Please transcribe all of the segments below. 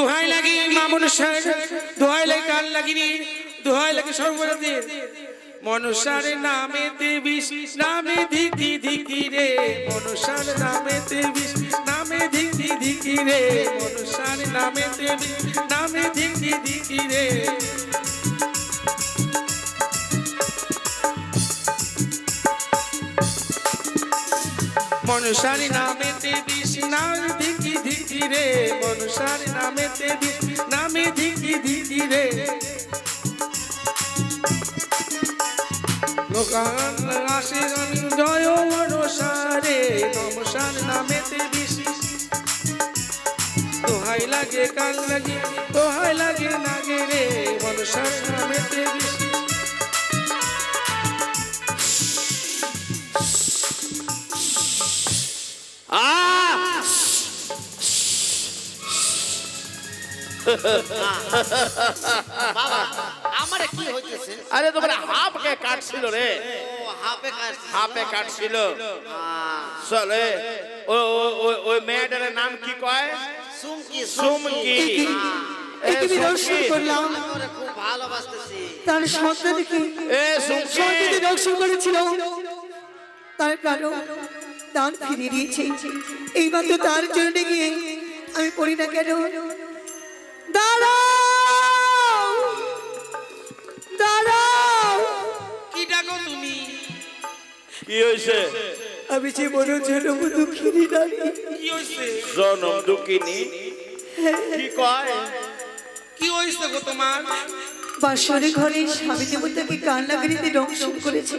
দোহাই লাগে মা মনসার, দোহাই লাগে কাল লাগিনি, দোহাই লাগে সর্বরাতের মনসার নামেতে বিষ নামে ধিকি ধিকি রে, মনসার নামেতে বিষ নামে ধিকি ধিকি রে, মনসার নামেতে বিষ নামে ধিকি ধিকি রে। মনসার নামেতে বিষ নামে ধিকি ধিকি রে, মনসার নামেতে বিষ নামে ধিকি ধিকি রে। লোকান আসে জয় মনসারে, মনসার নামেতে বিষ দোহাই লাগে কাল লাগে, দোহাই লাগে নাগে রে, মনসার নামেতে বিষ। আমারে কি হইতেছে? আরে তোমার হাফকে কাটছিল রে, ও হাফে কাটছিল। চলে ওই মেয়েটার নাম কি কয়? সুমকি। সুমকি। একে দর্শন করলাম, ওরে খুব ভালোবাসতেছি। তার সন্তানকে সুমকি দর্শন করেছিল, তার কারণ দান ফিরিয়ে দিয়েছে। এইবার তো তার জন্য গিয়ে আমি পড়ি না কেন? দাঁড়াও দাঁড়াও, কি ডাকো তুমি? কি হয়েছে? আমি যে বড় জনম দুঃখিনী নারী। কি হয়েছে? জনম দুঃখিনী কি কয়? কি হয়েছে গো তোমার? বাসরে ঘরে স্বামী দেবতাকে কান্না করিতে দংশন করেছে।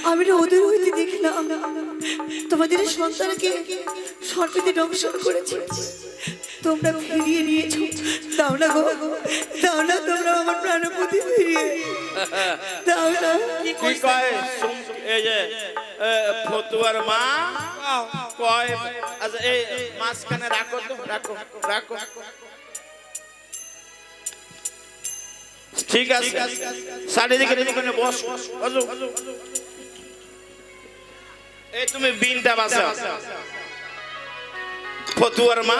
আমি ওদের হইতে দেখলাম তোমাদের সন্তানকে সর্পেতে দংশন করেছে। তোমরা ফিরিয়ে নিয়েছো, দাও না গো, দাও না, তোমরা আমার প্রাণপতি ফিরিয়ে দাও না। কি কয়? এই যে ফতুয়ার মা কয়, আচ্ছা এই মাঝখানে রাখো তো, রাখো রাখো। ঠিক আছে, চারিদিকে তুমি বস। এই তুমি বিনটা বাঁচাও। ফতুয়ার মা